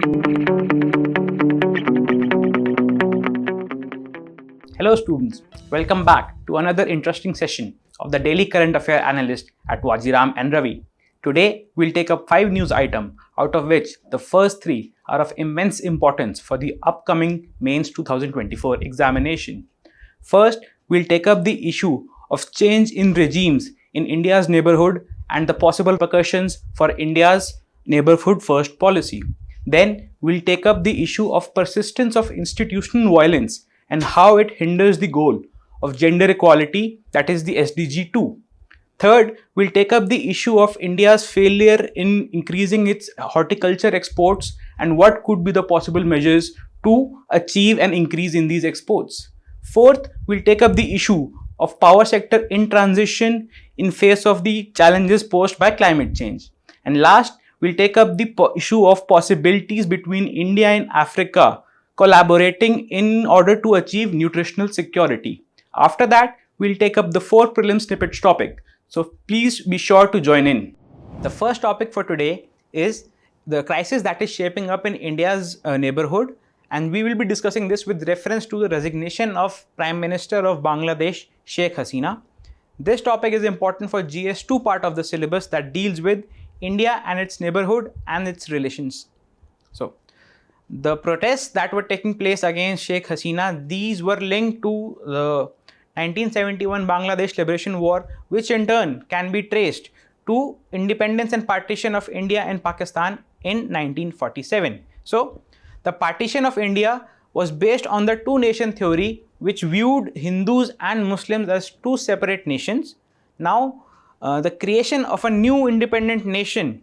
Hello students, welcome back to another interesting session of the Daily Current Affair Analyst at Vajiram and Ravi. Today, we'll take up 5 news items, out of which the first 3 are of immense importance for the upcoming Mains 2024 examination. First, we'll take up the issue of change in regimes in India's neighborhood and the possible repercussions for India's neighborhood first policy. Then, we'll take up the issue of persistence of institutional violence and how it hinders the goal of gender equality, that is the SDG 2. Third, we'll take up the issue of India's failure in increasing its horticulture exports and what could be the possible measures to achieve an increase in these exports. Fourth, we'll take up the issue of power sector in transition in face of the challenges posed by climate change. And last, we'll take up the issue of possibilities between India and Africa collaborating in order to achieve nutritional security. After that, we'll take up the 4 Prelims Snippets topic. So please be sure to join in. The first topic for today is the crisis that is shaping up in India's neighborhood, and we will be discussing this with reference to the resignation of Prime Minister of Bangladesh, Sheikh Hasina. This topic is important for GS2 part of the syllabus that deals with India and its neighborhood and its relations. So, the protests that were taking place against Sheikh Hasina, these were linked to the 1971 Bangladesh Liberation War, which in turn can be traced to independence and partition of India and Pakistan in 1947. So, the partition of India was based on the two-nation theory, which viewed Hindus and Muslims as two separate nations. Now, the creation of a new independent nation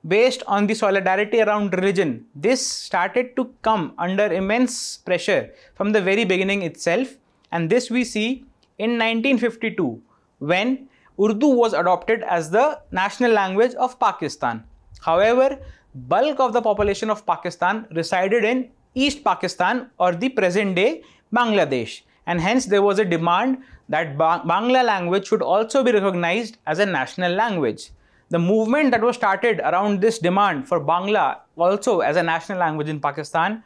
based on the solidarity around religion, this started to come under immense pressure from the very beginning itself, and this we see in 1952 when Urdu was adopted as the national language of Pakistan. However, bulk of the population of Pakistan resided in East Pakistan or the present day Bangladesh, and hence there was a demand that Bangla language should also be recognized as a national language. The movement that was started around this demand for Bangla also as a national language in Pakistan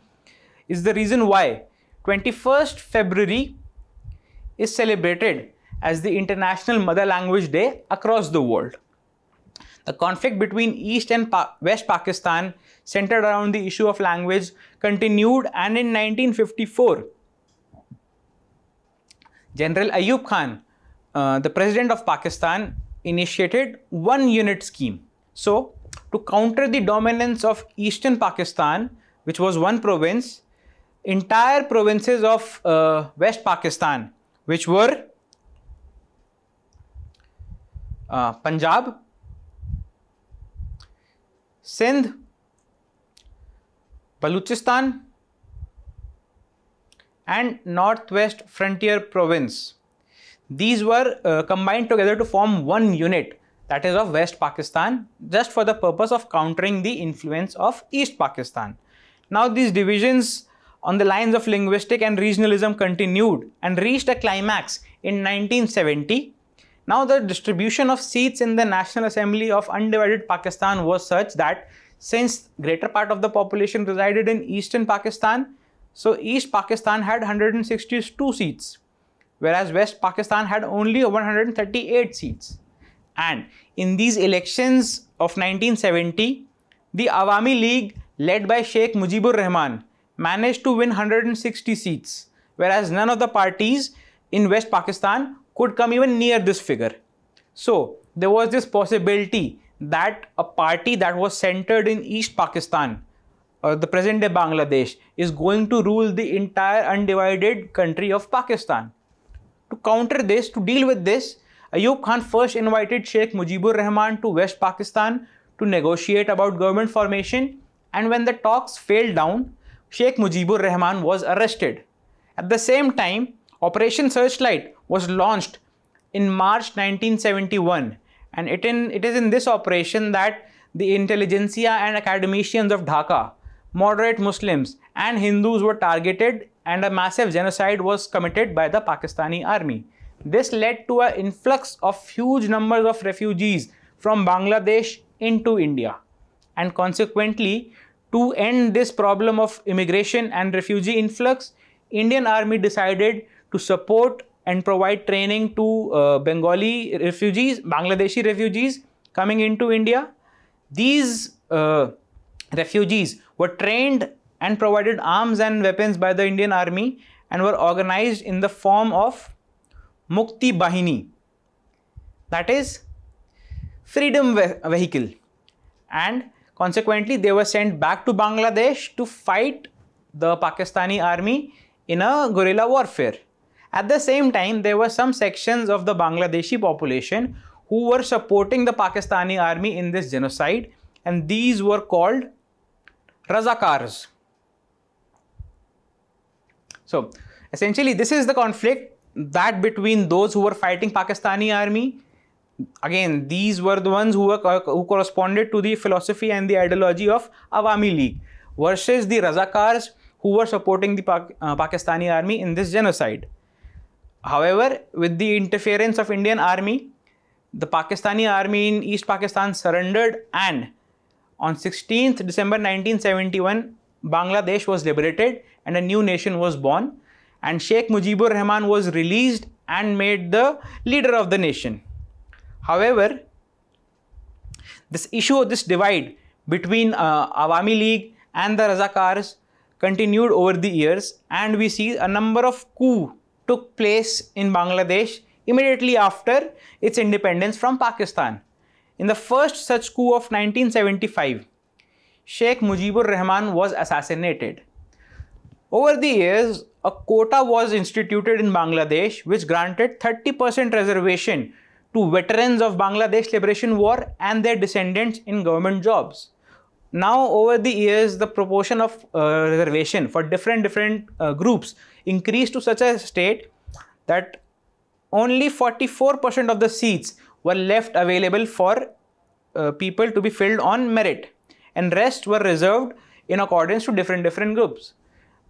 is the reason why 21st February is celebrated as the International Mother Language Day across the world. The conflict between East and West Pakistan centered around the issue of language continued, and in 1954, General Ayub Khan, the president of Pakistan, initiated one unit scheme. So, to counter the dominance of Eastern Pakistan, which was one province, entire provinces of West Pakistan, which were Punjab, Sindh, Baluchistan, and Northwest Frontier Province. These were combined together to form one unit, that is of West Pakistan, just for the purpose of countering the influence of East Pakistan. Now, these divisions on the lines of linguistic and regionalism continued and reached a climax in 1970. Now, the distribution of seats in the National Assembly of Undivided Pakistan was such that since greater part of the population resided in Eastern Pakistan, so East Pakistan had 162 seats, whereas West Pakistan had only 138 seats. And in these elections of 1970, the Awami League led by Sheikh Mujibur Rahman managed to win 160 seats, whereas none of the parties in West Pakistan could come even near this figure. So, there was this possibility that a party that was centered in East Pakistan, or the present day Bangladesh, is going to rule the entire undivided country of Pakistan. To counter this, to deal with this, Ayub Khan first invited Sheikh Mujibur Rahman to West Pakistan to negotiate about government formation, and when the talks failed down, Sheikh Mujibur Rahman was arrested. At the same time, Operation Searchlight was launched in March 1971, and it is in this operation that the intelligentsia and academicians of Dhaka, moderate Muslims and Hindus were targeted, and a massive genocide was committed by the Pakistani army. This led to an influx of huge numbers of refugees from Bangladesh into India, and consequently To end this problem of immigration and refugee influx, Indian Army decided to support and provide training to Bengali refugees, Bangladeshi refugees coming into India. These refugees were trained and provided arms and weapons by the Indian Army and were organized in the form of Mukti Bahini, that is freedom vehicle, and consequently they were sent back to Bangladesh to fight the Pakistani army in a guerrilla warfare. At the same time, there were some sections of the Bangladeshi population who were supporting the Pakistani army in this genocide, and these were called Razakars. So essentially this is the conflict that between those who were fighting Pakistani army. Again, these were the ones who corresponded to the philosophy and the ideology of Awami League versus the Razakars who were supporting the Pakistani army in this genocide. However, with the interference of Indian army, the Pakistani army in East Pakistan surrendered, and on 16th December 1971, Bangladesh was liberated and a new nation was born, and Sheikh Mujibur Rahman was released and made the leader of the nation. However, this issue, this divide between Awami League and the Razakars continued over the years, and we see a number of coups took place in Bangladesh immediately after its independence from Pakistan. In the first such coup of 1975, Sheikh Mujibur Rahman was assassinated. Over the years, a quota was instituted in Bangladesh which granted 30% reservation to veterans of Bangladesh Liberation War and their descendants in government jobs. Now, over the years, the proportion of reservation for different groups increased to such a state that only 44% of the seats were left available for people to be filled on merit, and rest were reserved in accordance to different groups.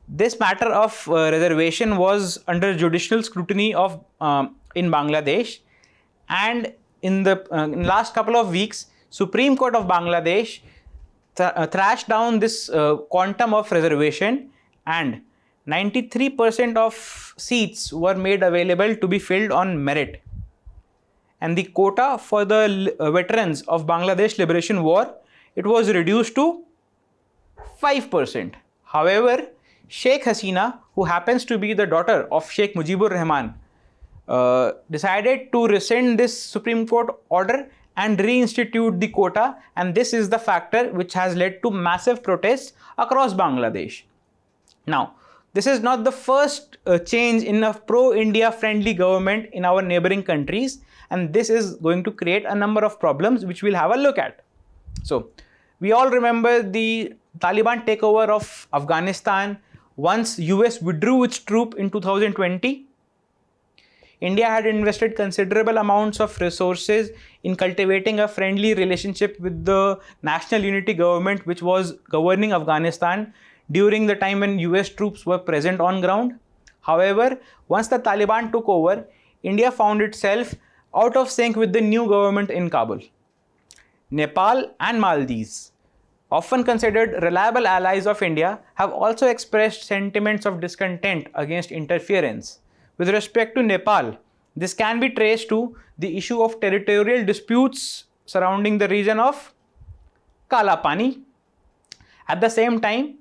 This matter of reservation was under judicial scrutiny of in Bangladesh, and in the last couple of weeks, Supreme Court of Bangladesh thrashed down this quantum of reservation, and 93% of seats were made available to be filled on merit. And the quota for the veterans of Bangladesh Liberation War, it was reduced to 5%. However, Sheikh Hasina, who happens to be the daughter of Sheikh Mujibur Rahman, decided to rescind this Supreme Court order and reinstitute the quota, and this is the factor which has led to massive protests across Bangladesh. Now, this is not the first change in a pro-India friendly government in our neighboring countries, and this is going to create a number of problems which we'll have a look at. So, we all remember the Taliban takeover of Afghanistan once US withdrew its troop in 2020. India had invested considerable amounts of resources in cultivating a friendly relationship with the National Unity Government which was governing Afghanistan during the time when US troops were present on ground. However, once the Taliban took over, India found itself out of sync with the new government in Kabul. Nepal and Maldives, often considered reliable allies of India, have also expressed sentiments of discontent against interference. With respect to Nepal, this can be traced to the issue of territorial disputes surrounding the region of Kala Pani. At the same time,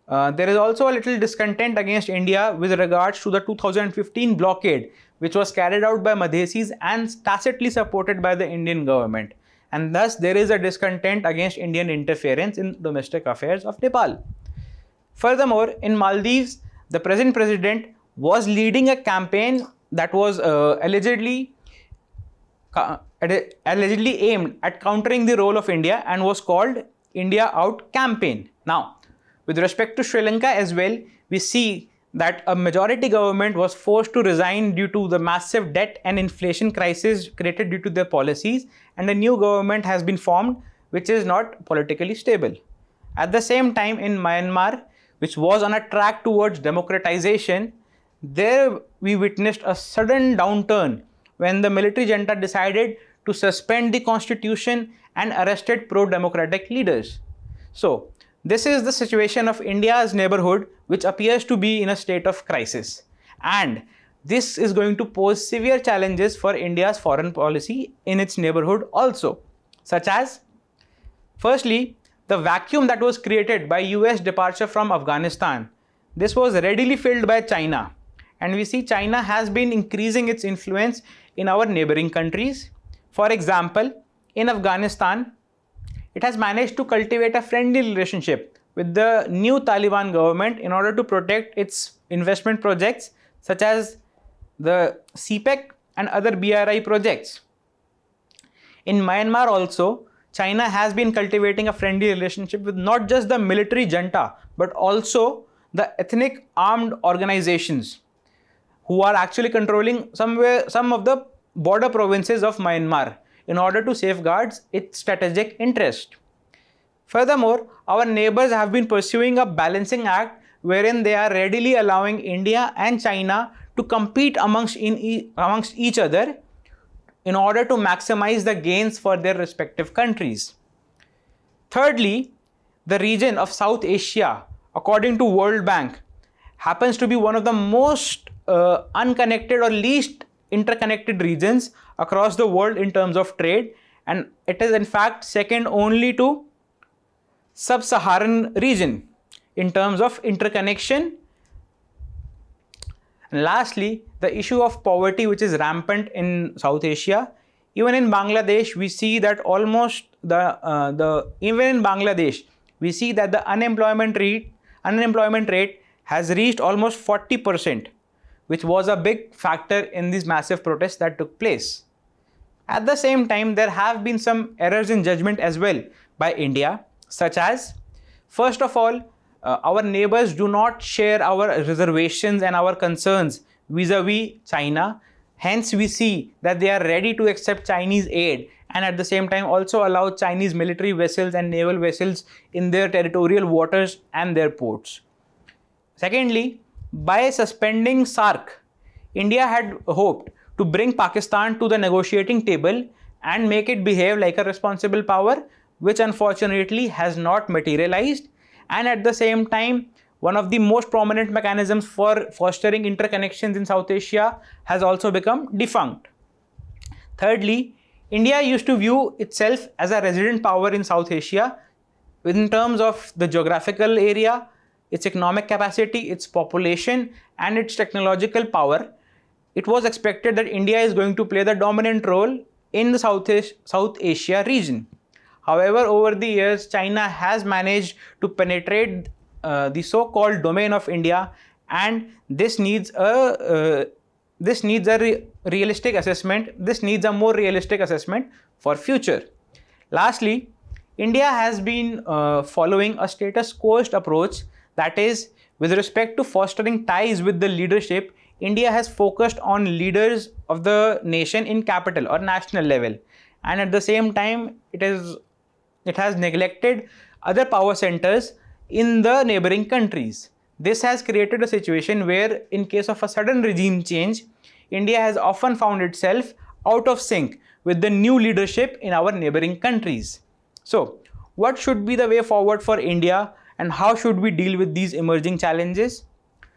there is also a little discontent against India with regards to the 2015 blockade, which was carried out by Madhesis and tacitly supported by the Indian government. And thus, there is a discontent against Indian interference in domestic affairs of Nepal. Furthermore, in Maldives, the present president was leading a campaign that was allegedly aimed at countering the role of India and was called India Out Campaign. Now, with respect to Sri Lanka as well, we see that a majority government was forced to resign due to the massive debt and inflation crisis created due to their policies, and a new government has been formed which is not politically stable. At the same time, in Myanmar, which was on a track towards democratization, there we witnessed a sudden downturn when the military junta decided to suspend the constitution and arrested pro-democratic leaders. So, This is the situation of India's neighborhood, which appears to be in a state of crisis. And this is going to pose severe challenges for India's foreign policy in its neighborhood also, such as, firstly, the vacuum that was created by US departure from Afghanistan. This was readily filled by China, and we see China has been increasing its influence in our neighboring countries. For example, in Afghanistan, it has managed to cultivate a friendly relationship with the new Taliban government in order to protect its investment projects such as the CPEC and other BRI projects. In Myanmar also, China has been cultivating a friendly relationship with not just the military junta but also the ethnic armed organizations who are actually controlling some of the border provinces of Myanmar in order to safeguard its strategic interest. Furthermore, our neighbors have been pursuing a balancing act wherein they are readily allowing India and China to compete amongst each other in order to maximize the gains for their respective countries. Thirdly, the region of South Asia, according to World Bank, happens to be one of the most unconnected or least interconnected regions across the world in terms of trade, and it is in fact second only to sub-Saharan region in terms of interconnection. And lastly, the issue of poverty, which is rampant in South Asia. Even in Bangladesh, we see that the unemployment rate has reached almost 40%, which was a big factor in these massive protests that took place. At the same time, there have been some errors in judgment as well by India, such as, first of all, our neighbors do not share our reservations and our concerns vis-a-vis China. Hence, we see that they are ready to accept Chinese aid and at the same time also allow Chinese military vessels and naval vessels in their territorial waters and their ports. Secondly, by suspending SAARC, India had hoped to bring Pakistan to the negotiating table and make it behave like a responsible power, which unfortunately has not materialized. And at the same time, one of the most prominent mechanisms for fostering interconnections in South Asia has also become defunct. Thirdly, India used to view itself as a resident power in South Asia in terms of the geographical area, its economic capacity, its population, and its technological power. It was expected that India is going to play the dominant role in the South Asia region. However, over the years, China has managed to penetrate the so-called domain of India, and this needs a realistic assessment. This needs a more realistic assessment for future. Lastly, India has been following a status quo approach, that is, with respect to fostering ties with the leadership, India has focused on leaders of the nation in capital or national level, and at the same time, it has neglected other power centers in the neighboring countries. This has created a situation where, in case of a sudden regime change, India has often found itself out of sync with the new leadership in our neighboring countries. So, what should be the way forward for India, and how should we deal with these emerging challenges?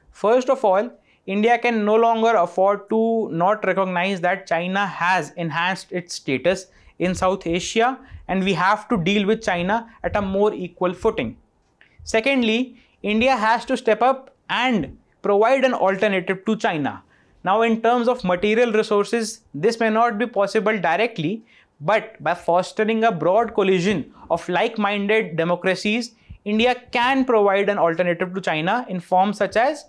First of all, India can no longer afford to not recognize that China has enhanced its status in South Asia, and we have to deal with China at a more equal footing. Secondly, India has to step up and provide an alternative to China. Now, in terms of material resources, this may not be possible directly, but by fostering a broad coalition of like-minded democracies, India can provide an alternative to China in forms such as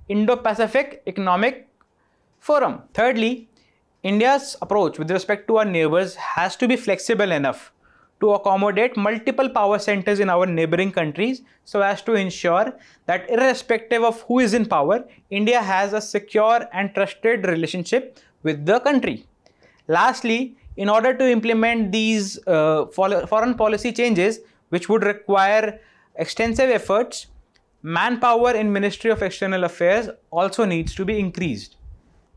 Indo-Pacific Economic Forum. Thirdly, India's approach with respect to our neighbors has to be flexible enough to accommodate multiple power centers in our neighboring countries so as to ensure that irrespective of who is in power, India has a secure and trusted relationship with the country. Lastly, in order to implement these foreign policy changes, which would require extensive efforts, manpower in Ministry of External Affairs also needs to be increased.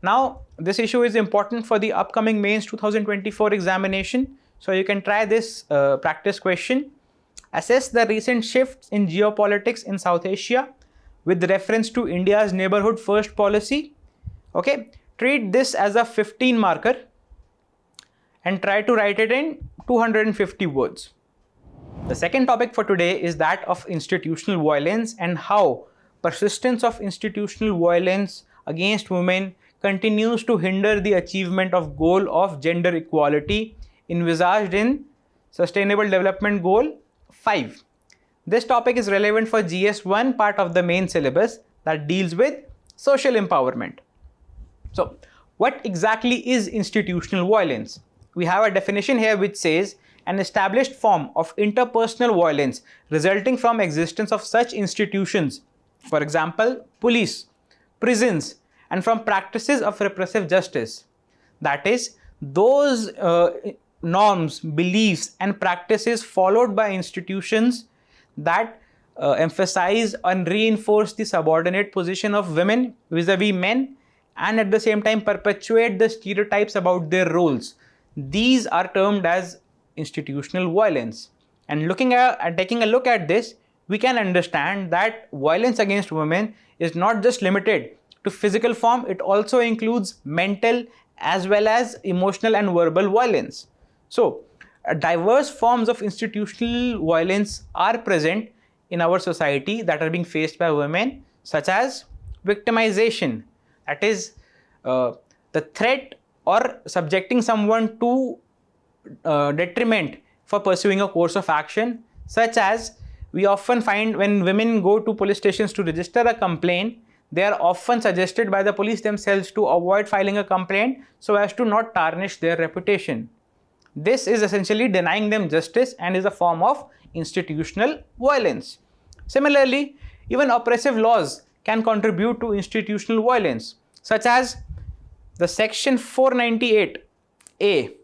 Now, this issue is important for the upcoming Mains 2024 examination. So you can try this practice question. assess the recent shifts in geopolitics in South Asia with reference to India's neighborhood first policy. Okay, treat this as a 15 marker and try to write it in 250 words. The second topic for today is that of institutional violence and how persistence of institutional violence against women continues to hinder the achievement of goal of gender equality envisaged in Sustainable Development Goal 5. This topic is relevant for GS1 part of the main syllabus that deals with social empowerment. So, what exactly is institutional violence? We have a definition here which says an established form of interpersonal violence resulting from existence of such institutions, for example, police, prisons, and from practices of repressive justice. That is, those norms, beliefs, and practices followed by institutions that emphasize and reinforce the subordinate position of women vis-a-vis men and at the same time perpetuate the stereotypes about their roles. These are termed as institutional violence. And taking a look at this, we can understand that violence against women is not just limited to physical form, it also includes mental as well as emotional and verbal violence. So, diverse forms of institutional violence are present in our society that are being faced by women, such as victimization, that is the threat or subjecting someone to detriment for pursuing a course of action, such as we often find when women go to police stations to register a complaint, they are often suggested by the police themselves to avoid filing a complaint so as to not tarnish their reputation. This is essentially denying them justice and is a form of institutional violence. Similarly, even oppressive laws can contribute to institutional violence, such as the section 498A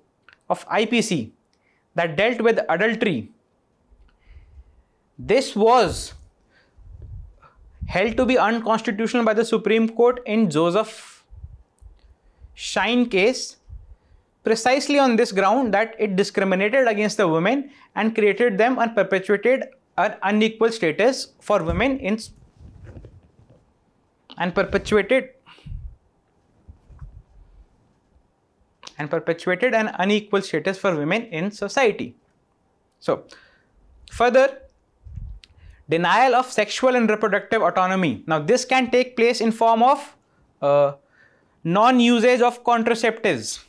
of IPC that dealt with adultery. This was held to be unconstitutional by the Supreme Court in Joseph Shine case, precisely on this ground that it discriminated against the women and created them and perpetuated an unequal status for women and perpetuated an unequal status for women in society. So, further, denial of sexual and reproductive autonomy. Now, this can take place in form of non-usage of contraceptives,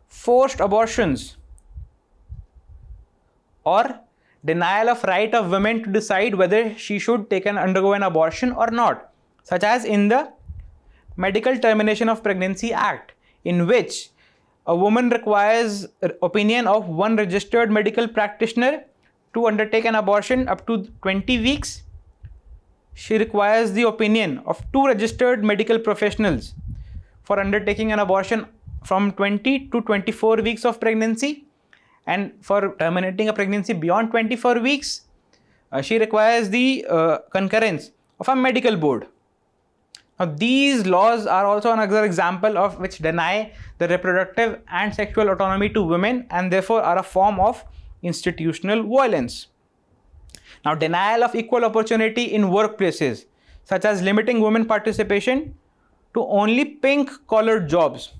forced abortions, or denial of right of women to decide whether she should undergo an abortion or not, such as in the Medical Termination of Pregnancy Act, in which a woman requires opinion of one registered medical practitioner to undertake an abortion up to 20 weeks. She requires the opinion of 2 registered medical professionals for undertaking an abortion from 20 to 24 weeks of pregnancy, and for terminating a pregnancy beyond 24 weeks, she requires the concurrence of a medical board. Now, these laws are also another example of which deny the reproductive and sexual autonomy to women and therefore are a form of institutional violence. Now, denial of equal opportunity in workplaces, such as limiting women participation to only pink-collared jobs.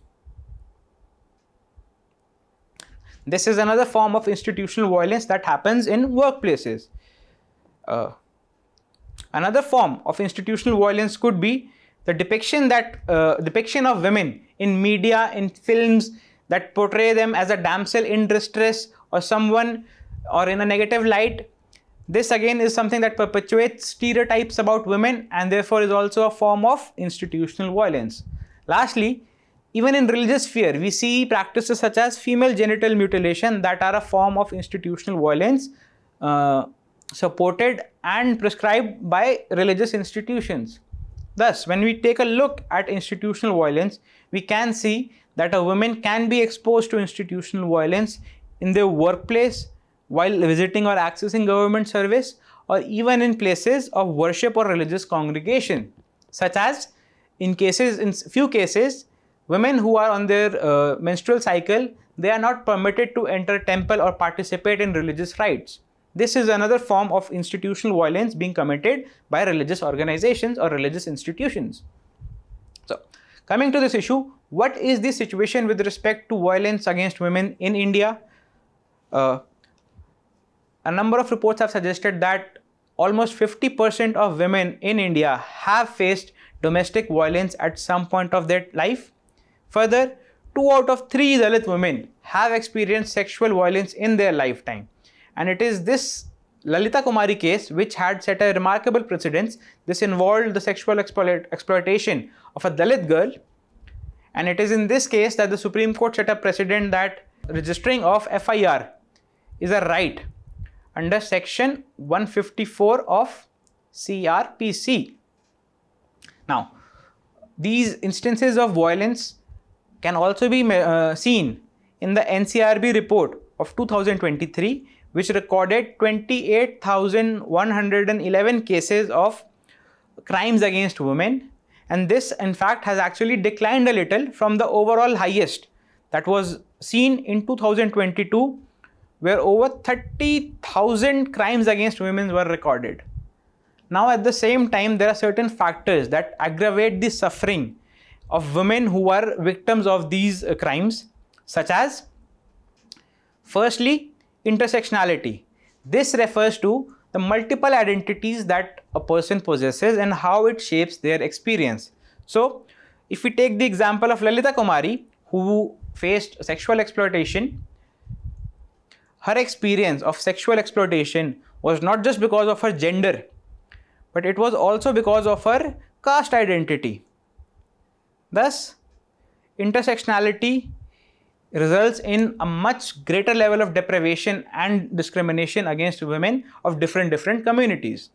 This is another form of institutional violence that happens in workplaces. Another form of institutional violence could be the depiction of women in media, in films that portray them as a damsel in distress or someone or in a negative light. This again is something that perpetuates stereotypes about women and therefore is also a form of institutional violence. Lastly, even in religious sphere, we see practices such as female genital mutilation that are a form of institutional violence supported and prescribed by religious institutions. Thus, when we take a look at institutional violence, we can see that a woman can be exposed to institutional violence in their workplace, while visiting or accessing government service, or even in places of worship or religious congregation, such as in few cases, women who are on their menstrual cycle they are not permitted to enter temple or participate in religious rites. This is another form of institutional violence being committed by religious organizations or religious institutions. So, coming to this issue, what is the situation with respect to violence against women in India? A number of reports have suggested that almost 50% of women in India have faced domestic violence at some point of their life. Further, 2 out of 3 Dalit women have experienced sexual violence in their lifetime. And it is this Lalita Kumari case which had set a remarkable precedence. This involved the sexual exploitation of a Dalit girl. And it is in this case that the Supreme Court set a precedent that registering of FIR is a right under section 154 of CRPC. Now, these instances of violence can also be seen in the NCRB report of 2023, which recorded 28,111 cases of crimes against women. And this, in fact, has actually declined a little from the overall highest that was seen in 2022, where over 30,000 crimes against women were recorded. Now, at the same time, there are certain factors that aggravate the suffering of women who are victims of these crimes, such as, firstly, intersectionality. This refers to the multiple identities that a person possesses and how it shapes their experience. So, if we take the example of Lalita Kumari, who faced sexual exploitation, her experience of sexual exploitation was not just because of her gender, but it was also because of her caste identity. Thus, intersectionality results in a much greater level of deprivation and discrimination against women of different communities.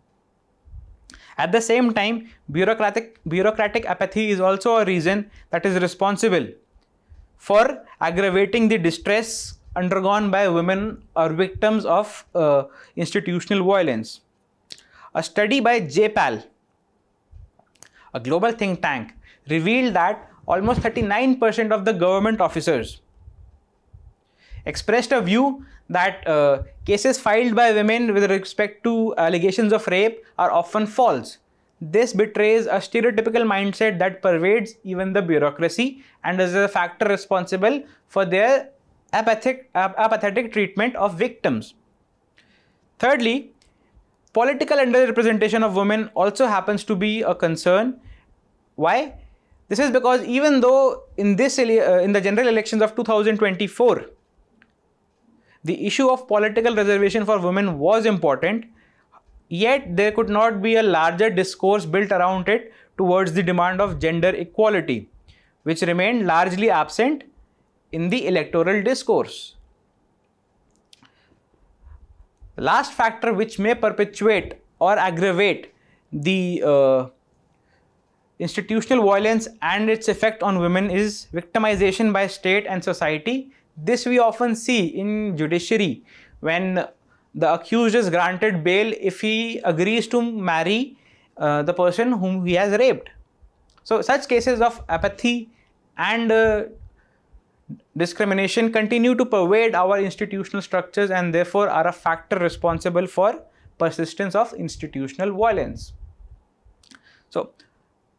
At the same time, bureaucratic apathy is also a reason that is responsible for aggravating the distress undergone by women or victims of institutional violence. A study by JPAL, a global think tank, revealed that almost 39% of the government officers expressed a view that cases filed by women with respect to allegations of rape are often false. This betrays a stereotypical mindset that pervades even the bureaucracy and is a factor responsible for their apathetic treatment of victims. Thirdly, political underrepresentation of women also happens to be a concern. Why? This is because even though in the general elections of 2024, the issue of political reservation for women was important, yet there could not be a larger discourse built around it towards the demand of gender equality, which remained largely absent in the electoral discourse. The last factor which may perpetuate or aggravate the institutional violence and its effect on women is victimization by state and society. This we often see in judiciary when the accused is granted bail if he agrees to marry the person whom he has raped. So such cases of apathy and discrimination continue to pervade our institutional structures and therefore are a factor responsible for persistence of institutional violence. So,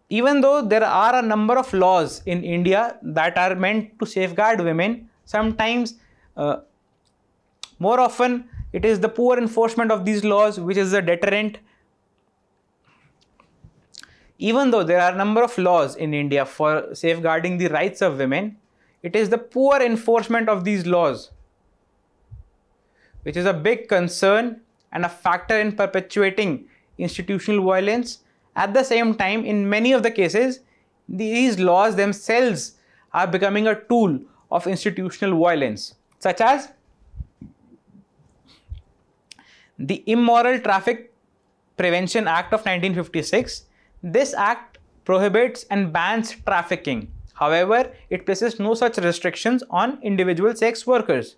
even though there are a number of laws in India that are meant to safeguard women, sometimes, more often, it is the poor enforcement of these laws which is a deterrent. Even though there are a number of laws in India for safeguarding the rights of women, it is the poor enforcement of these laws which is a big concern and a factor in perpetuating institutional violence. At the same time, in many of the cases, these laws themselves are becoming a tool of institutional violence, such as the Immoral Traffic Prevention Act of 1956. This act prohibits and bans trafficking. However, it places no such restrictions on individual sex workers.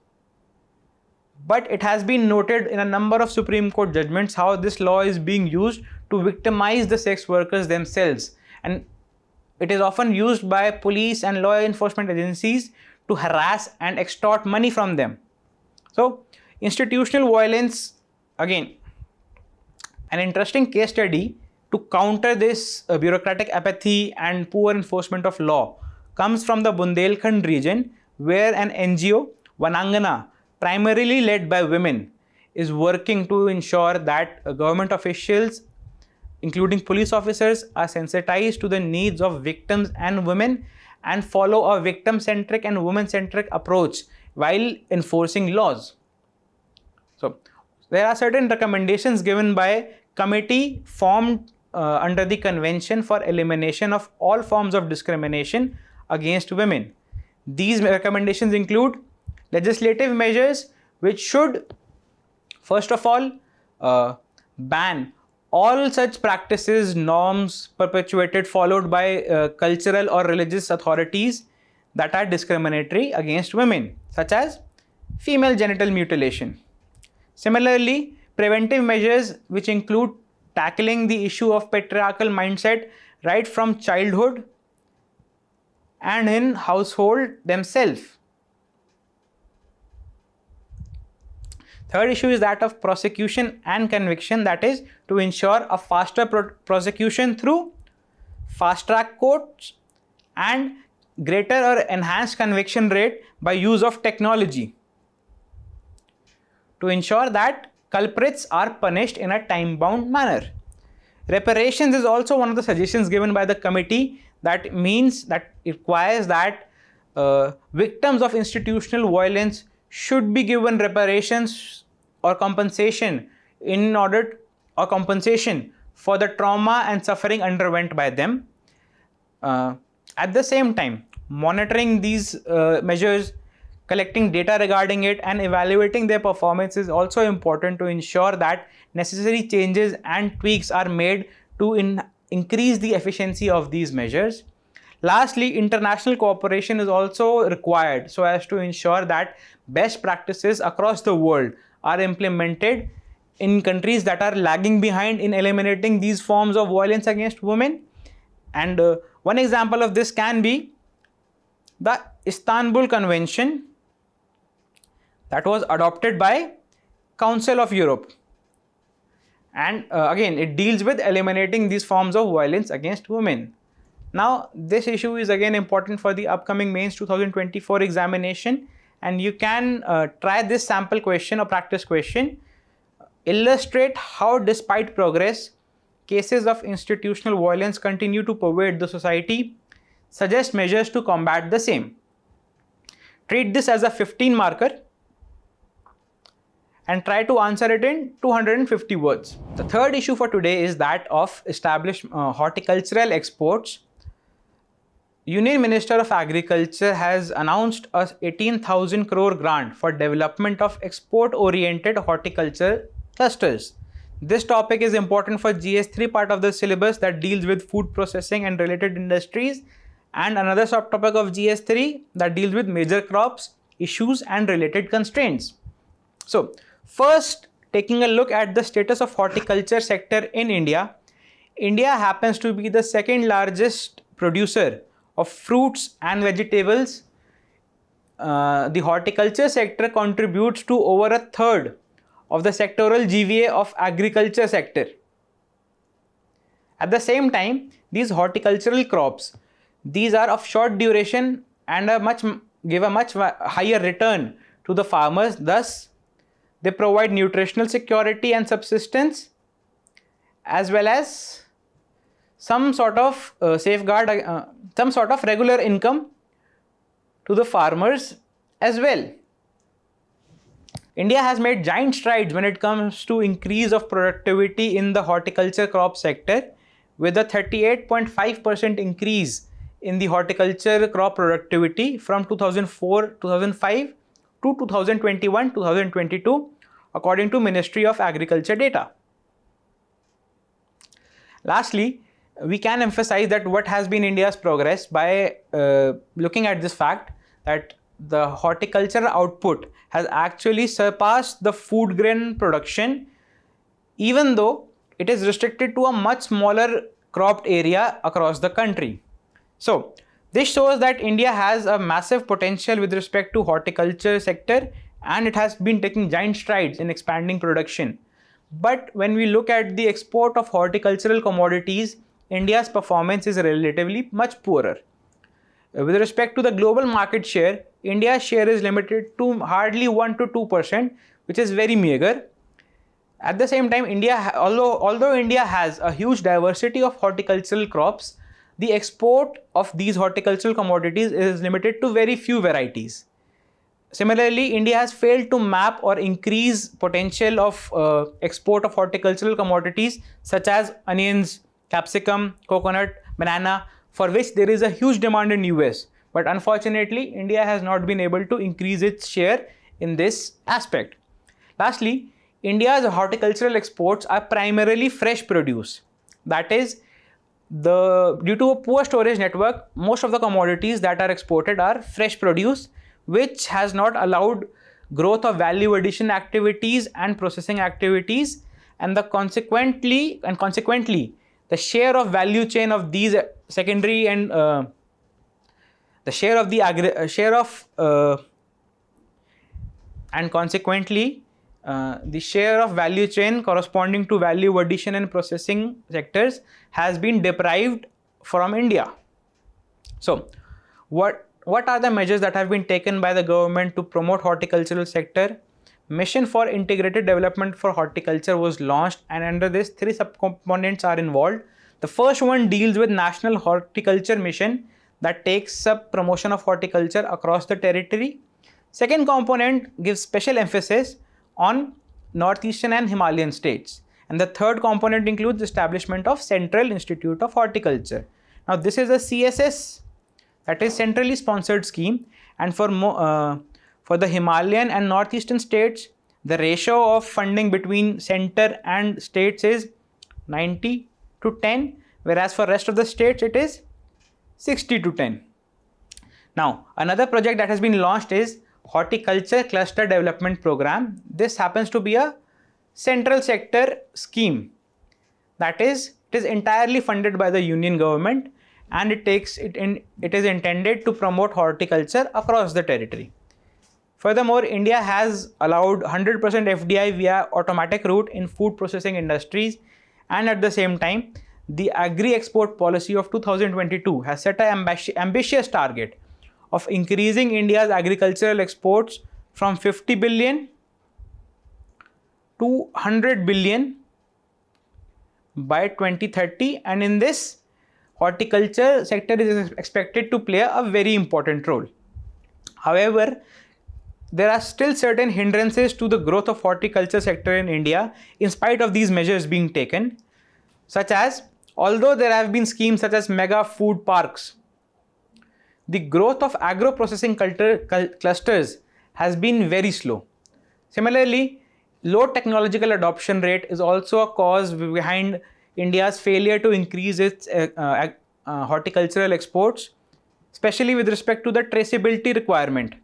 But it has been noted in a number of Supreme Court judgments how this law is being used to victimize the sex workers themselves. And it is often used by police and law enforcement agencies to harass and extort money from them. So institutional violence, again, an interesting case study to counter this bureaucratic apathy and poor enforcement of law comes from the Bundelkhand region, where an NGO, Vanangana, primarily led by women, is working to ensure that government officials, including police officers, are sensitized to the needs of victims and women and follow a victim-centric and woman-centric approach while enforcing laws. So there are certain recommendations given by committee formed under the Convention for Elimination of All Forms of Discrimination Against Women. These recommendations include legislative measures which should, first of all, ban all such practices, norms perpetuated, followed by cultural or religious authorities that are discriminatory against women, such as female genital mutilation. Similarly, preventive measures which include tackling the issue of patriarchal mindset right from childhood and in household themselves. Third issue is that of prosecution and conviction, that is to ensure a faster prosecution through fast track courts and greater or enhanced conviction rate by use of technology, to ensure that culprits are punished in a time-bound manner. Reparations is also one of the suggestions given by the committee, that means that it requires that victims of institutional violence should be given reparations or compensation for the trauma and suffering underwent by them. At the same time, monitoring these measures, collecting data regarding it and evaluating their performance is also important to ensure that necessary changes and tweaks are made to increase the efficiency of these measures. Lastly, international cooperation is also required so as to ensure that best practices across the world are implemented in countries that are lagging behind in eliminating these forms of violence against women. And one example of this can be the Istanbul Convention that was adopted by Council of Europe. And again, it deals with eliminating these forms of violence against women. Now, this issue is again important for the upcoming mains 2024 examination, and you can try this sample question or practice question. Illustrate how, despite progress, cases of institutional violence continue to pervade the society. Suggest measures to combat the same. Treat this as a 15 marker and try to answer it in 250 words. The third issue for today is that of established horticultural exports. Union Minister of Agriculture has announced a 18,000 crore grant for development of export-oriented horticulture clusters. This topic is important for GS3 part of the syllabus that deals with food processing and related industries, and another subtopic of GS3 that deals with major crops, issues and related constraints. So, first, taking a look at the status of horticulture sector in India. India happens to be the second largest producer of fruits and vegetables. The horticulture sector contributes to over a third of the sectoral GVA of agriculture sector. At the same time, these horticultural crops, these are of short duration and give a much higher return to the farmers. Thus, they provide nutritional security and subsistence, as well as some sort of some sort of regular income to the farmers as well. India has made giant strides when it comes to increase of productivity in the horticulture crop sector, with a 38.5% increase in the horticulture crop productivity from 2004-2005 to 2021-2022, according to Ministry of Agriculture data. Lastly, we can emphasize that what has been India's progress by looking at this fact that the horticultural output has actually surpassed the food grain production, even though it is restricted to a much smaller cropped area across the country. So, This shows that India has a massive potential with respect to horticulture sector, and it has been taking giant strides in expanding production. But when we look at the export of horticultural commodities, India's performance is relatively much poorer. With respect to the global market share, India's share is limited to hardly 1 to 2%, which is very meager. At the same time, although India has a huge diversity of horticultural crops, the export of these horticultural commodities is limited to very few varieties. Similarly, India has failed to map or increase potential of export of horticultural commodities such as onions, capsicum, coconut, banana, for which there is a huge demand in US. But unfortunately, India has not been able to increase its share in this aspect. Lastly, India's horticultural exports are primarily fresh produce. That is, due to a poor storage network, most of the commodities that are exported are fresh produce, which has not allowed growth of value addition activities and processing activities, and consequently the share of value chain of these secondary and consequently the share of value chain corresponding to value addition and processing sectors has been deprived from India. So what are the measures that have been taken by the government to promote horticultural sector? Mission for Integrated Development for Horticulture was launched, and under this 3 subcomponents are involved. The first one deals with National Horticulture Mission that takes up promotion of horticulture across the territory. Second component gives special emphasis on northeastern and Himalayan states. And the third component includes the establishment of Central Institute of Horticulture. Now this is a CSS, that is centrally sponsored scheme, and for the Himalayan and northeastern states, the ratio of funding between center and states is 90 to 10, whereas for rest of the states it is 60 to 10. Now another project that has been launched is Horticulture Cluster Development Program. This happens to be a central sector scheme. That is, it is entirely funded by the Union government, and it is intended to promote horticulture across the territory. Furthermore, India has allowed 100% FDI via automatic route in food processing industries, and at the same time, the agri-export policy of 2022 has set an ambitious target of increasing India's agricultural exports from 50 billion to 100 billion by 2030, and in this, horticulture sector is expected to play a very important role. However, there are still certain hindrances to the growth of horticulture sector in India in spite of these measures being taken, such as, although there have been schemes such as mega food parks, the growth of agro-processing clusters has been very slow. Similarly, low technological adoption rate is also a cause behind India's failure to increase its horticultural exports, especially with respect to the traceability requirement,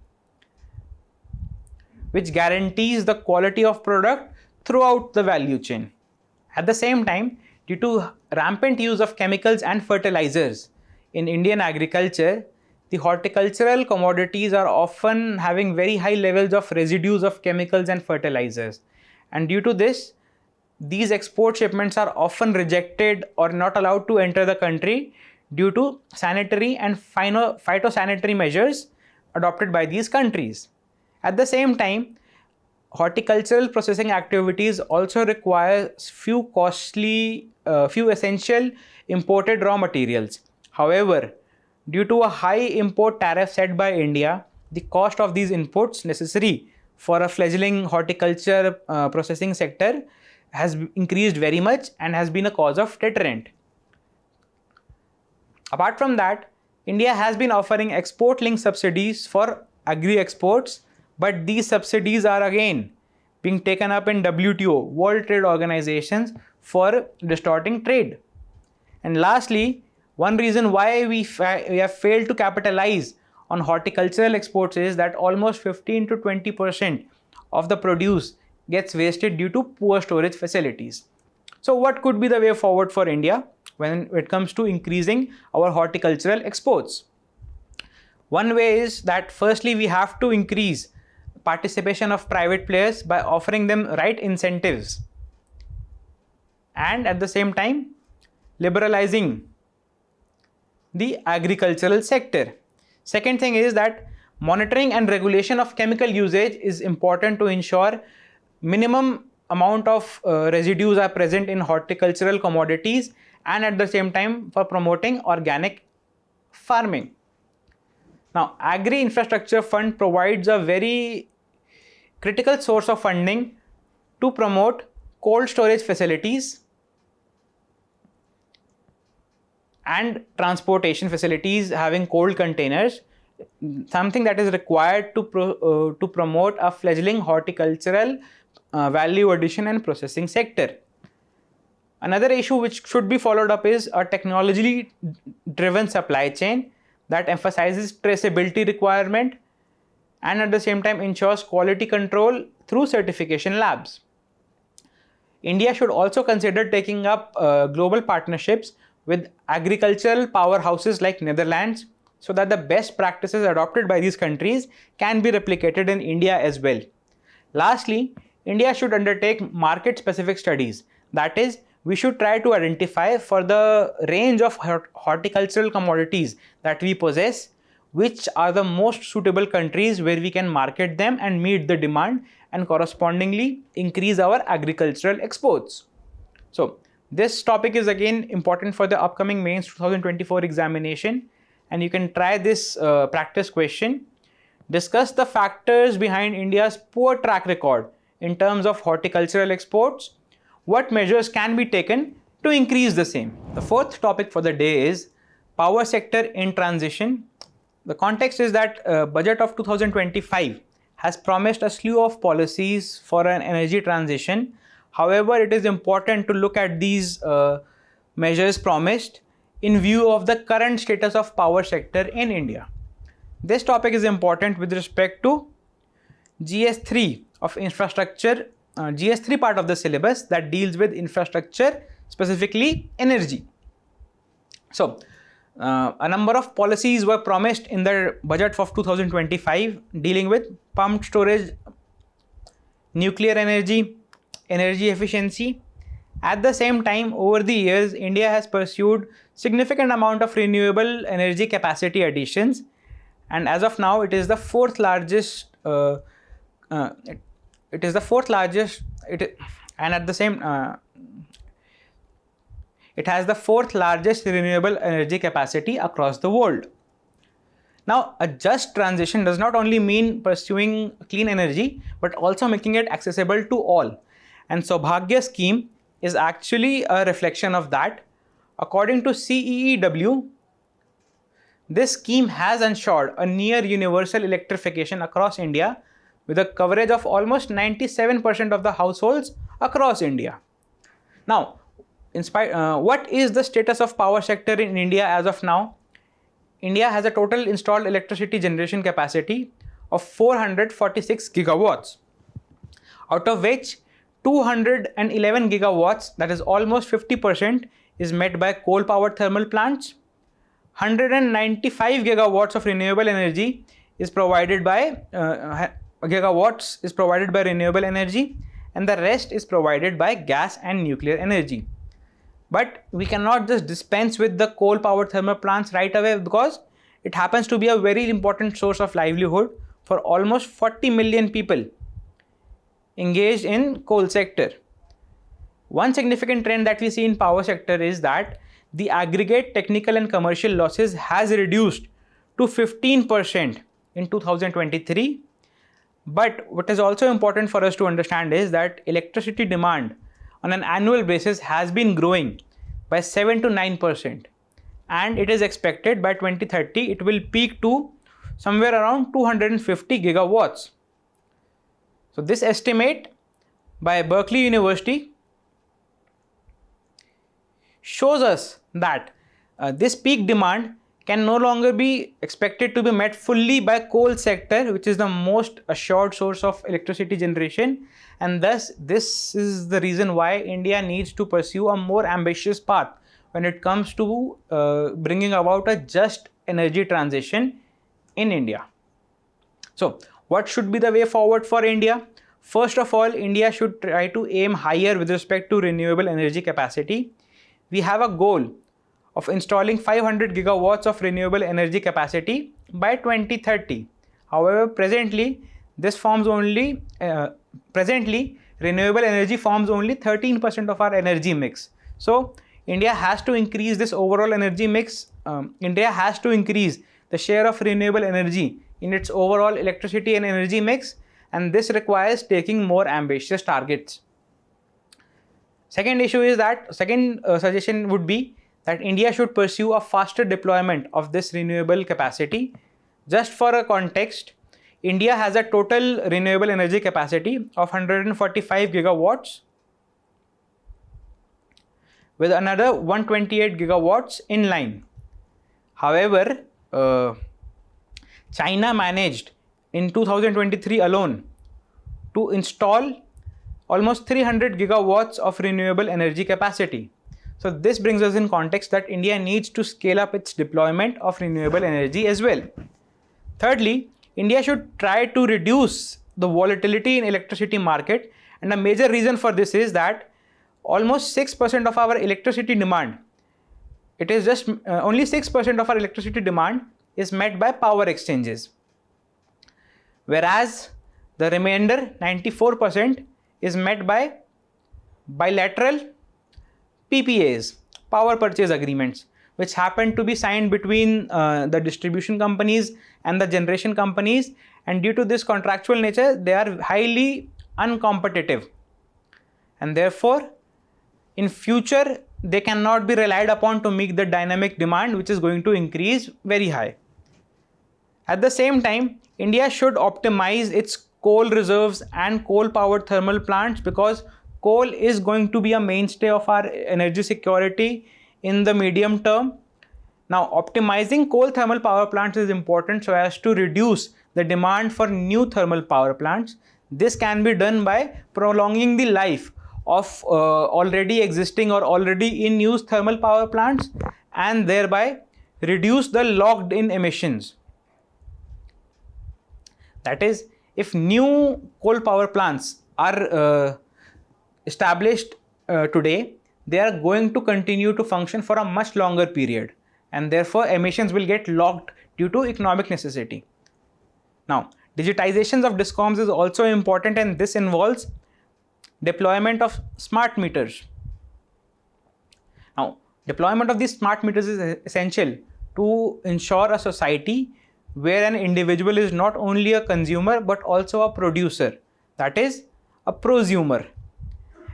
which guarantees the quality of product throughout the value chain. At the same time, due to rampant use of chemicals and fertilizers in Indian agriculture, the horticultural commodities are often having very high levels of residues of chemicals and fertilizers. And due to this, these export shipments are often rejected or not allowed to enter the country due to sanitary and phytosanitary measures adopted by these countries. At the same time, horticultural processing activities also require few essential imported raw materials. However, due to a high import tariff set by India, the cost of these inputs necessary for a fledgling horticulture processing sector has increased very much and has been a cause of deterrent. Apart from that, India has been offering export-linked subsidies for agri-exports, but these subsidies are again being taken up in WTO, World Trade Organizations, for distorting trade. And lastly, one reason why we have failed to capitalize on horticultural exports is that almost 15 to 20% of the produce gets wasted due to poor storage facilities. So what could be the way forward for India when it comes to increasing our horticultural exports? One way is that firstly we have to increase participation of private players by offering them right incentives, and at the same time liberalizing the agricultural sector. Second thing is that monitoring and regulation of chemical usage is important to ensure minimum amount of residues are present in horticultural commodities, and at the same time for promoting organic farming. Now, Agri Infrastructure Fund provides a very critical source of funding to promote cold storage facilities and transportation facilities having cold containers, something that is required to promote a fledgling horticultural value addition and processing sector. Another issue which should be followed up is a technologically driven supply chain that emphasizes traceability requirement and at the same time ensures quality control through certification labs. India should also consider taking up global partnerships with agricultural powerhouses like Netherlands, so that the best practices adopted by these countries can be replicated in India as well. Lastly, India should undertake market-specific studies. That is, we should try to identify for the range of horticultural commodities that we possess, which are the most suitable countries where we can market them and meet the demand and correspondingly increase our agricultural exports. So, this topic is again important for the upcoming mains 2024 examination, and you can try this practice question. Discuss the factors behind India's poor track record in terms of horticultural exports. What measures can be taken to increase the same? The fourth topic for the day is power sector in transition. The context is that budget of 2025 has promised a slew of policies for an energy transition. However, it is important to look at these measures promised in view of the current status of power sector in India. This topic is important with respect to GS3 of infrastructure, GS3 part of the syllabus that deals with infrastructure, specifically energy. So, a number of policies were promised in the budget of 2025 dealing with pumped storage, nuclear energy, energy efficiency. At the same time, over the years, India has pursued significant amount of renewable energy capacity additions, and as of now, it is the fourth largest. And at the same, it has the fourth largest renewable energy capacity across the world. Now, a just transition does not only mean pursuing clean energy, but also making it accessible to all. And Saubhagya scheme is actually a reflection of that. According to CEEW, this scheme has ensured a near universal electrification across India with a coverage of almost 97% of the households across India. Now, what is the status of power sector in India as of now? India has a total installed electricity generation capacity of 446 gigawatts, out of which 211 gigawatts, that is almost 50%, is met by coal-powered thermal plants. 195 gigawatts of renewable energy is provided by renewable energy, and the rest is provided by gas and nuclear energy. But we cannot just dispense with the coal-powered thermal plants right away, because it happens to be a very important source of livelihood for almost 40 million people engaged in coal sector. One significant trend that we see in power sector is that the aggregate technical and commercial losses has reduced to 15% in 2023. But what is also important for us to understand is that electricity demand on an annual basis has been growing by 7 to 9%, and it is expected by 2030 it will peak to somewhere around 250 gigawatts. So this estimate by Berkeley University shows us that this peak demand can no longer be expected to be met fully by coal sector, which is the most assured source of electricity generation, and thus this is the reason why India needs to pursue a more ambitious path when it comes to bringing about a just energy transition in India. So what should be the way forward for India? First of all, India should try to aim higher with respect to renewable energy capacity. We have a goal of installing 500 gigawatts of renewable energy capacity by 2030. However, presently renewable energy forms only 13% of our energy mix. So India has to increase this overall energy mix. India has to increase the share of renewable energy in its overall electricity and energy mix, and this requires taking more ambitious targets. Second suggestion would be that India should pursue a faster deployment of this renewable capacity. Just for a context, India has a total renewable energy capacity of 145 gigawatts with another 128 gigawatts in line. However, China managed in 2023 alone to install almost 300 gigawatts of renewable energy capacity. So this brings us in context that India needs to scale up its deployment of renewable energy as well. Thirdly, India should try to reduce the volatility in electricity market, and a major reason for this is that almost 6% of our electricity demand, it is just only 6% of our electricity demand is met by power exchanges, whereas the remainder 94% is met by bilateral PPAs, power purchase agreements, which happen to be signed between the distribution companies and the generation companies, and due to this contractual nature, they are highly uncompetitive, and therefore in future they cannot be relied upon to meet the dynamic demand, which is going to increase very high. At the same time, India should optimize its coal reserves and coal powered thermal plants, because coal is going to be a mainstay of our energy security in the medium term. Now, optimizing coal thermal power plants is important so as to reduce the demand for new thermal power plants. This can be done by prolonging the life of already existing or already in use thermal power plants, and thereby reduce the locked in emissions. That is, if new coal power plants are established today, they are going to continue to function for a much longer period, and therefore emissions will get locked due to economic necessity. Now, digitizations of DISCOMs is also important, and this involves deployment of smart meters. Now, deployment of these smart meters is essential to ensure a society where an individual is not only a consumer but also a producer, that is, a prosumer.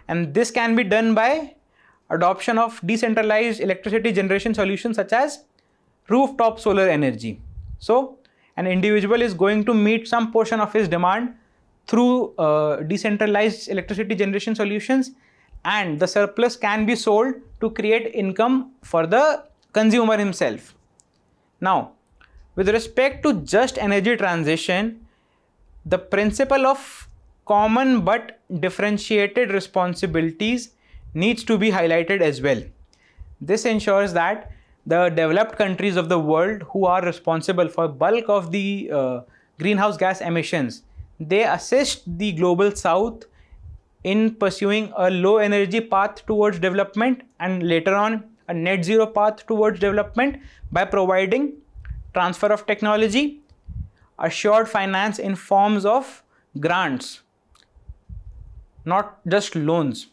And this can be done by adoption of decentralized electricity generation solutions such as rooftop solar energy. So, an individual is going to meet some portion of his demand through decentralized electricity generation solutions, and the surplus can be sold to create income for the consumer himself. Now, with respect to just energy transition, the principle of common but differentiated responsibilities needs to be highlighted as well. This ensures that the developed countries of the world, who are responsible for bulk of the greenhouse gas emissions, they assist the global south in pursuing a low energy path towards development, and later on a net zero path towards development, by providing transfer of technology, assured finance in forms of grants, not just loans.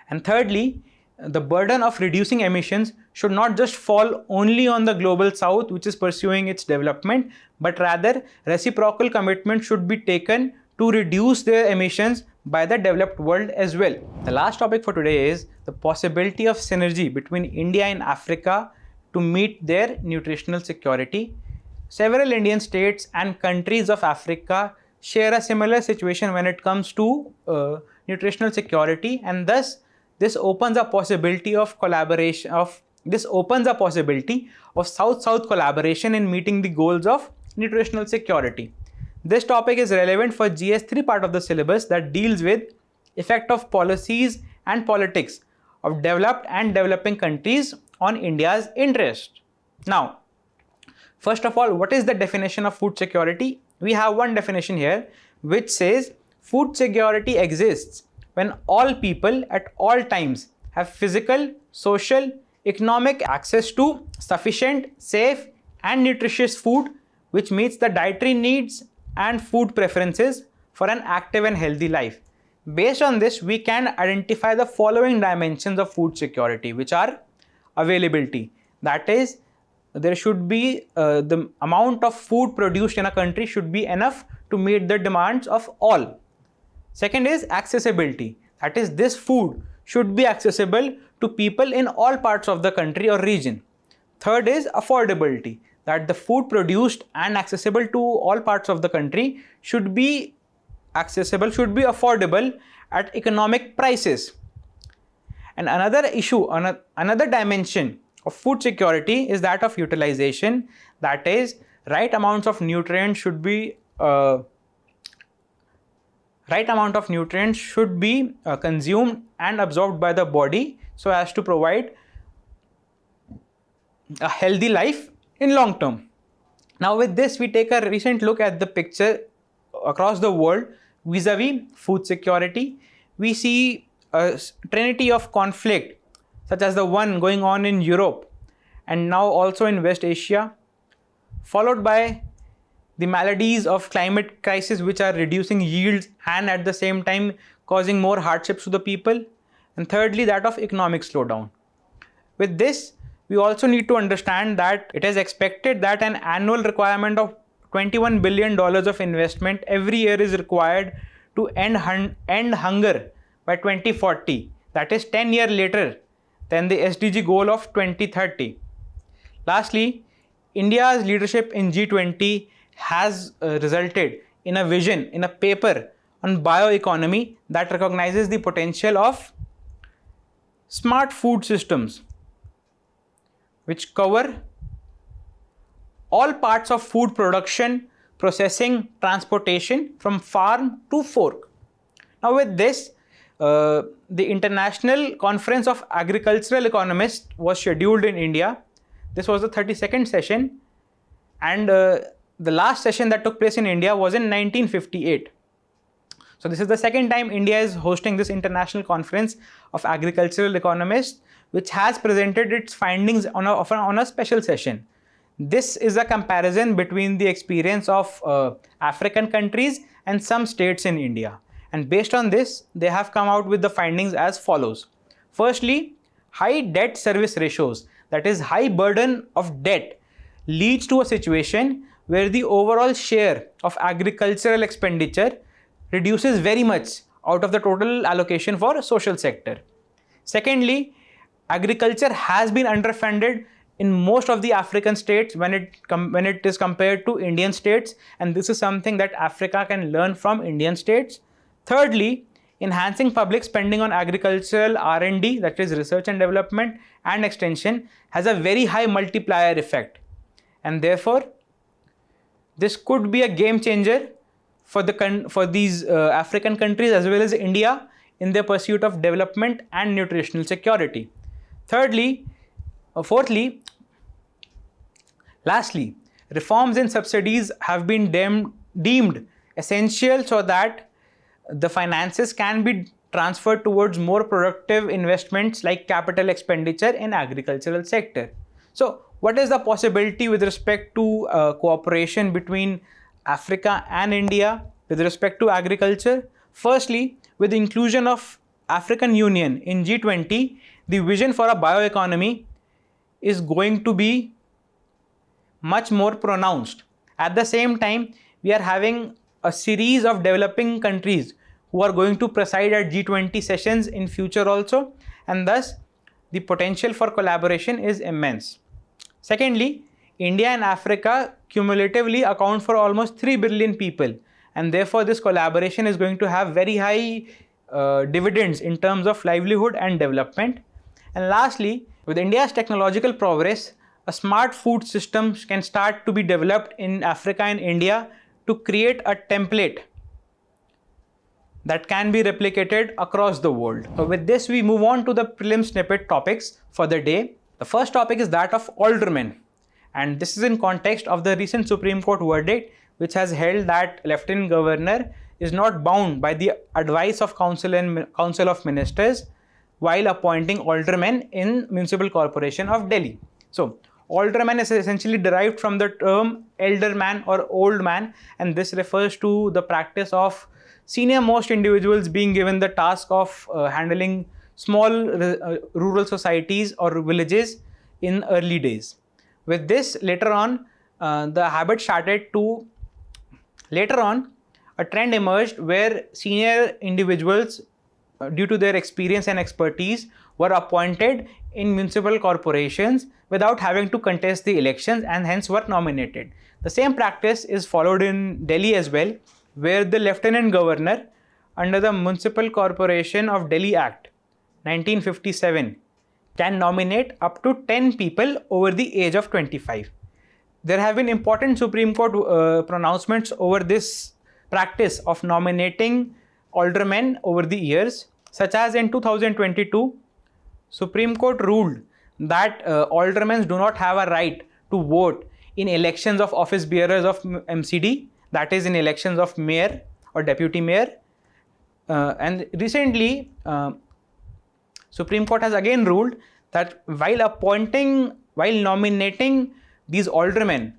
And thirdly, the burden of reducing emissions should not just fall only on the global south, which is pursuing its development, but rather reciprocal commitment should be taken to reduce their emissions by the developed world as well. The last topic for today is the possibility of synergy between India and Africa to meet their nutritional security. Several Indian states and countries of Africa share a similar situation when it comes to nutritional security, and thus this opens a possibility of collaboration South-South collaboration in meeting the goals of nutritional security. This topic is relevant for GS3 part of the syllabus that deals with effect of policies and politics of developed and developing countries on India's interest. Now, First of all, what is the definition of food security? We have one definition here which says food security exists when all people at all times have physical, social, economic access to sufficient, safe and nutritious food which meets the dietary needs and food preferences for an active and healthy life. Based on this, we can identify the following dimensions of food security, which are availability. That is, there should be the amount of food produced in a country should be enough to meet the demands of all. Second is accessibility. That is, this food should be accessible to people in all parts of the country or region. Third is affordability. That the food produced and accessible to all parts of the country should be accessible, should be affordable at economic prices. And another issue, another dimension of food security is that of utilization. That is, right amounts of nutrients should be consumed and absorbed by the body so as to provide a healthy life in long term. Now with this, we take a recent look at the picture across the world vis-a-vis food security. We see a trinity of conflict such as the one going on in Europe and now also in West Asia, followed by the maladies of climate crisis which are reducing yields and at the same time causing more hardships to the people, and thirdly that of economic slowdown. With this, we also need to understand that it is expected that an annual requirement of $21 billion of investment every year is required to end hunger by 2040. That is 10 years later than the SDG goal of 2030. Lastly, India's leadership in G20 has resulted in a vision, in a paper on bioeconomy that recognizes the potential of smart food systems which cover all parts of food production, processing, transportation from farm to fork. Now with this, the International Conference of Agricultural Economists was scheduled in India. This was the 32nd session, and the last session that took place in India was in 1958. So this is the second time India is hosting this International Conference of Agricultural Economists, which has presented its findings on a special session. This is a comparison between the experience of African countries and some states in India. And based on this, they have come out with the findings as follows. Firstly, high debt service ratios, that is high burden of debt, leads to a situation where the overall share of agricultural expenditure reduces very much out of the total allocation for social sector. Secondly, agriculture has been underfunded in most of the African states when it is compared to Indian states, and this is something that Africa can learn from Indian states. Thirdly, enhancing public spending on agricultural R&D, that is research and development and extension, has a very high multiplier effect, and therefore this could be a game changer for these African countries as well as India in their pursuit of development and nutritional security. Lastly, reforms in subsidies have been deemed essential so that the finances can be transferred towards more productive investments like capital expenditure in agricultural sector. So what is the possibility with respect to cooperation between Africa and India with respect to agriculture? Firstly, with the inclusion of African Union in G20, the vision for a bioeconomy is going to be much more pronounced. At the same time, we are having a series of developing countries who are going to preside at G20 sessions in future also, and thus the potential for collaboration is immense. Secondly, India and Africa cumulatively account for almost 3 billion people, and therefore this collaboration is going to have very high dividends in terms of livelihood and development. And lastly, with India's technological progress, a smart food system can start to be developed in Africa and India to create a template that can be replicated across the world. So with this, we move on to the prelim snippet topics for the day. The first topic is that of aldermen. And this is in context of the recent Supreme Court verdict, which has held that Lieutenant Governor is not bound by the advice of Council of Ministers while appointing aldermen in Municipal Corporation of Delhi. So, alderman is essentially derived from the term elder man or old man, and this refers to the practice of senior most individuals being given the task of handling small rural societies or villages in early days. With this, later on, the habit started to, a trend emerged where senior individuals, due to their experience and expertise, were appointed in municipal corporations without having to contest the elections and hence were nominated. The same practice is followed in Delhi as well, where the Lieutenant Governor, under the Municipal Corporation of Delhi Act 1957, can nominate up to 10 people over the age of 25. There have been important Supreme Court pronouncements over this practice of nominating aldermen over the years, such as in 2022, Supreme Court ruled that aldermen do not have a right to vote in elections of office bearers of MCD, that is in elections of mayor or deputy mayor. And recently, Supreme Court has again ruled that while nominating these aldermen,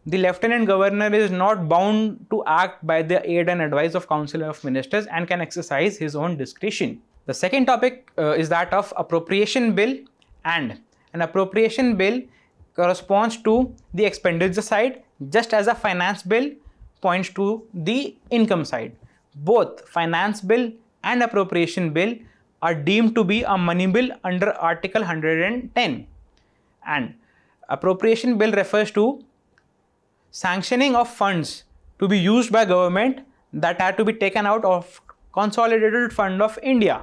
the Lieutenant Governor is not bound to act by the aid and advice of Council of Ministers and can exercise his own discretion. The second topic is that of appropriation bill, and an appropriation bill corresponds to the expenditure side, just as a finance bill points to the income side. Both finance bill and appropriation bill are deemed to be a money bill under Article 110, and appropriation bill refers to sanctioning of funds to be used by government that are to be taken out of Consolidated Fund of India.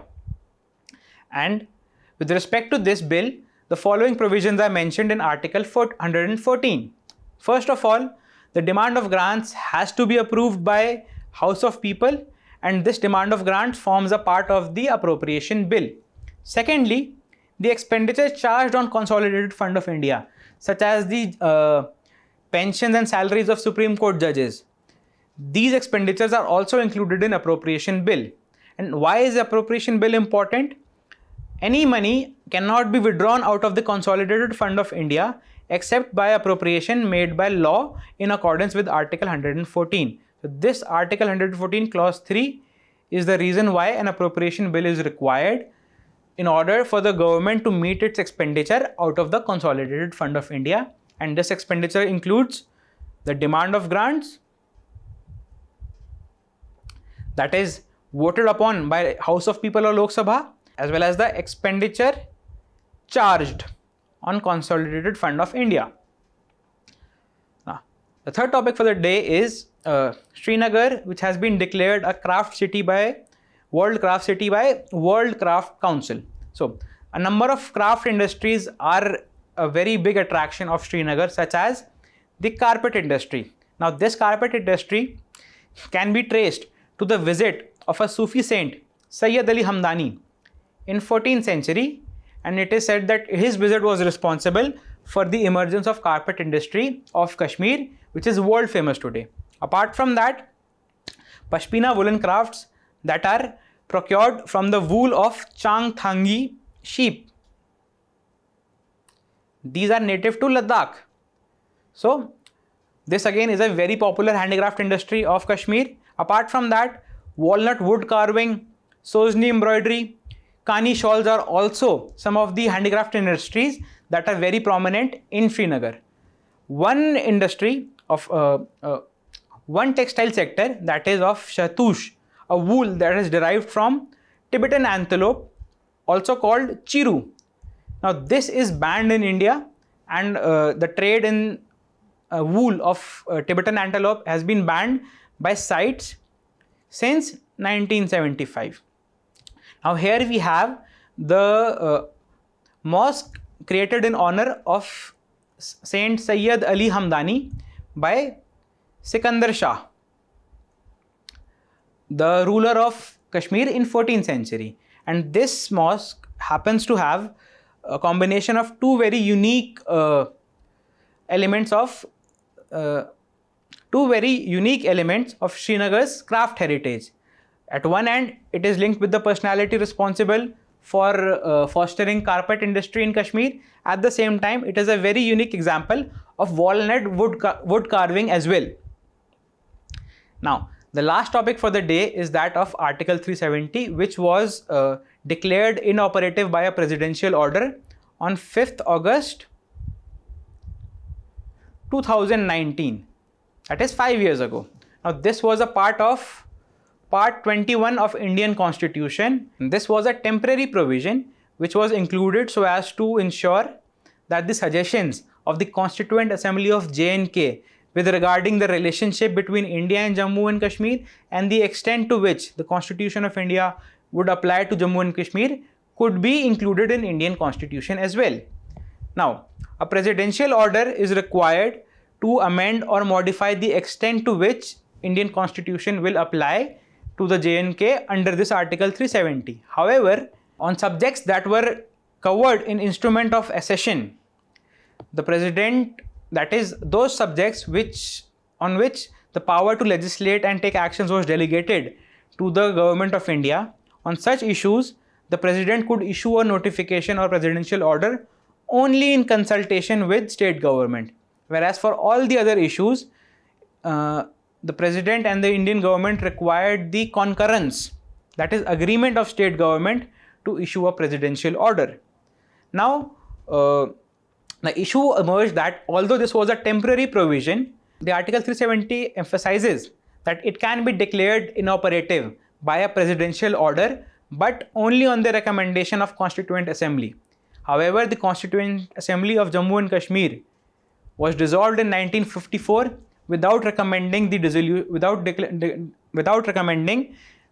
And with respect to this bill, the following provisions are mentioned in Article 114. First of all, the demand of grants has to be approved by House of People, and this demand of grants forms a part of the appropriation bill. Secondly, the expenditure charged on Consolidated Fund of India, such as the pensions and salaries of Supreme Court judges, these expenditures are also included in appropriation bill. And why is the appropriation bill important? Any money cannot be withdrawn out of the Consolidated Fund of India except by appropriation made by law in accordance with Article 114. So this Article 114 Clause 3 is the reason why an appropriation bill is required in order for the government to meet its expenditure out of the Consolidated Fund of India. And this expenditure includes the demand of grants, that is voted upon by House of People or Lok Sabha, as well as the expenditure charged on Consolidated Fund of India. Now, the third topic for the day is Srinagar, which has been declared a craft city by World Craft Council. So, a number of craft industries are a very big attraction of Srinagar, such as the carpet industry. Now, this carpet industry can be traced to the visit of a Sufi saint, Sayyid Ali Hamdani, in 14th century, and it is said that his visit was responsible for the emergence of carpet industry of Kashmir, which is world famous today. Apart from that, Pashmina woolen crafts that are procured from the wool of Changthangi sheep, these are native to Ladakh. So this again is a very popular handicraft industry of Kashmir. Apart from that, walnut wood carving, Sozni embroidery, Kani shawls are also some of the handicraft industries that are very prominent in Srinagar. One industry of one textile sector, that is of Shahtush, a wool that is derived from Tibetan antelope, also called chiru. Now this is banned in India, and the trade in wool of Tibetan antelope has been banned by CITES since 1975. Now here we have the mosque created in honor of Saint Sayyid Ali Hamdani by Sikandar Shah, the ruler of Kashmir in 14th century. And this mosque happens to have a combination of two very unique elements of two very unique elements of Srinagar's craft heritage. At one end, it is linked with the personality responsible for fostering carpet industry in Kashmir. At the same time, it is a very unique example of walnut wood carving as well. Now, the last topic for the day is that of Article 370, which was declared inoperative by a presidential order on 5th August 2019. That is 5 years ago. Now, this was a part of Part 21 of Indian Constitution. This was a temporary provision which was included so as to ensure that the suggestions of the Constituent Assembly of J&K with regarding the relationship between India and Jammu and Kashmir and the extent to which the Constitution of India would apply to Jammu and Kashmir could be included in Indian Constitution as well. Now, a presidential order is required to amend or modify the extent to which Indian Constitution will apply to the J&K under this Article 370. However, on subjects that were covered in Instrument of Accession, the President, that is those subjects on which the power to legislate and take actions was delegated to the Government of India, on such issues, the President could issue a notification or presidential order only in consultation with state government. Whereas for all the other issues, the President and the Indian government required the concurrence, that is agreement of state government, to issue a presidential order. Now, the issue emerged that although this was a temporary provision, the Article 370 emphasizes that it can be declared inoperative by a presidential order, but only on the recommendation of Constituent Assembly. However, the Constituent Assembly of Jammu and Kashmir was dissolved in 1954 without recommending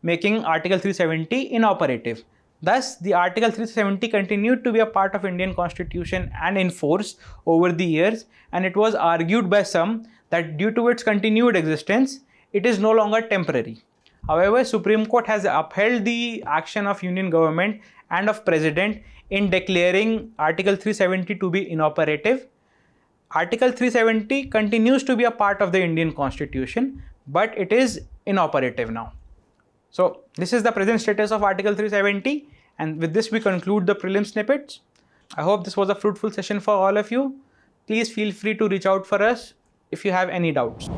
making Article 370 inoperative. Thus, the Article 370 continued to be a part of Indian Constitution and in force over the years, and it was argued by some that due to its continued existence, it is no longer temporary. However, Supreme Court has upheld the action of Union Government and of President in declaring Article 370 to be inoperative. Article 370 continues to be a part of the Indian Constitution, but it is inoperative now. So, this is the present status of Article 370, and with this we conclude the prelim snippets. I hope this was a fruitful session for all of you. Please feel free to reach out for us if you have any doubts.